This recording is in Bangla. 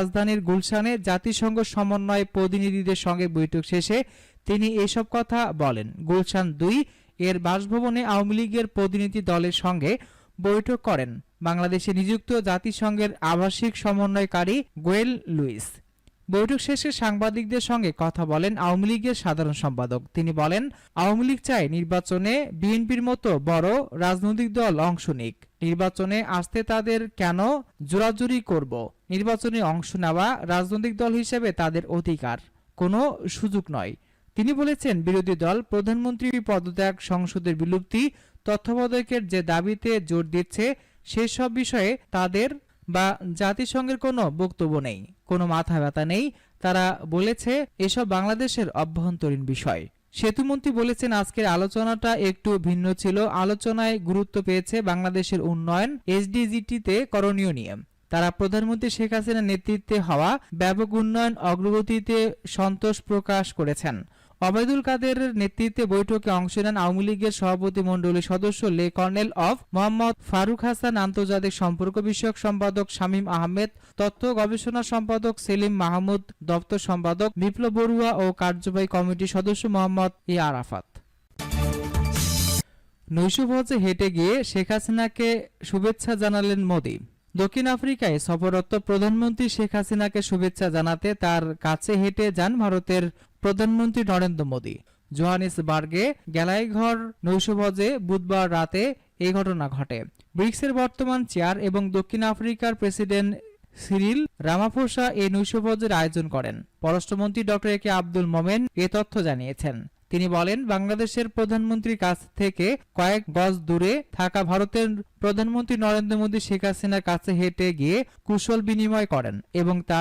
রাজধানীর গুলশানে জাতিসংঘ সমন্বয় প্রতিনিধিদের সঙ্গে বৈঠক শেষে তিনি এসব কথা বলেন। গুলশান ২ এর বাসভবনে আওয়ামী লীগের প্রতিনিধি দলের সঙ্গে বৈঠক করেন বাংলাদেশে নিযুক্ত জাতিসংঘের আবাসিক সমন্বয়কারী গোয়েল লুইস। বৈঠক শেষে সাংবাদিকদের সঙ্গে কথা বলেন আওয়ামী লীগের সাধারণ সম্পাদক। তিনি বলেন, আওয়ামী লীগ চায় নির্বাচনে বিএনপির মতো বড় রাজনৈতিক দল অংশ নিক। নির্বাচনে আসতে তাদের কেন জোরাজুরি করব? নির্বাচনে অংশ নেওয়া রাজনৈতিক দল হিসেবে তাদের অধিকার, কোনো সুযোগ নয়। তিনি বলেছেন, বিরোধী দল প্রধানমন্ত্রী পদত্যাগ, সংসদের বিলুপ্তি, তত্ত্বাবধায়কের যে দাবিতে জোর দিচ্ছে সেসব বিষয়ে তাদের বা জাতিসংঘের কোনো বক্তব্য নেই, কোনো মাথা ব্যথা নেই। তারা বলেছে এসব বাংলাদেশের অভ্যন্তরীণ বিষয়। সেতুমন্ত্রী বলেছেন, আজকের আলোচনাটা একটু ভিন্ন ছিল। আলোচনায় গুরুত্ব পেয়েছে বাংলাদেশের উন্নয়ন, এসডিজিটিতে করণীয় নিয়ে। তারা প্রধানমন্ত্রী শেখ হাসিনার নেতৃত্বে হওয়া ব্যাপক উন্নয়ন অগ্রগতিতে সন্তোষ প্রকাশ করেছেন। ওবায়দুল কাদেরের নেতৃত্বে বৈঠকে অংশ নেন আওয়ামী লীগের সভাপতিমণ্ডলীর সদস্য লে কর্নেল অফ মোহাম্মদ ফারুক হাসান, আন্তর্জাতিক সম্পর্ক বিষয়ক সম্পাদক শামীম আহমেদ, তথ্য গবেষণা সম্পাদক সেলিম মাহমুদ, দপ্তর সম্পাদক বিপ্লব বড়ুয়া ও কার্যবাহী কমিটির সদস্য মোহাম্মদ এ আরাফাত। নৈশভোজে হেঁটে গিয়ে শেখ হাসিনাকে শুভেচ্ছা জানালেন মোদি। দক্ষিণ আফ্রিকায় সফররত প্রধানমন্ত্রী শেখ হাসিনাকে শুভেচ্ছা জানাতে তার কাছে হেঁটে যান ভারতের প্রধানমন্ত্রী নরেন্দ্র মোদি। জোহানিসবার্গে গ্যালাইঘর নৈশভোজে বুধবার রাতে এই ঘটনা ঘটে। ব্রিক্সের বর্তমান চেয়ার এবং দক্ষিণ আফ্রিকার প্রেসিডেন্ট সিরিল রামাফোসা এই নৈশভোজের আয়োজন করেন। পররাষ্ট্রমন্ত্রী ড এ কে আব্দুল মোমেন এ তথ্য জানিয়েছেন। তিনি বলেন, বাংলাদেশের প্রধানমন্ত্রীর কাছ থেকে কয়েক গজ দূরে থাকা ভারতের প্রধানমন্ত্রী নরেন্দ্র মোদি শেখ হাসিনার কাছে হেঁটে গিয়ে কুশল বিনিময় করেন এবং তারা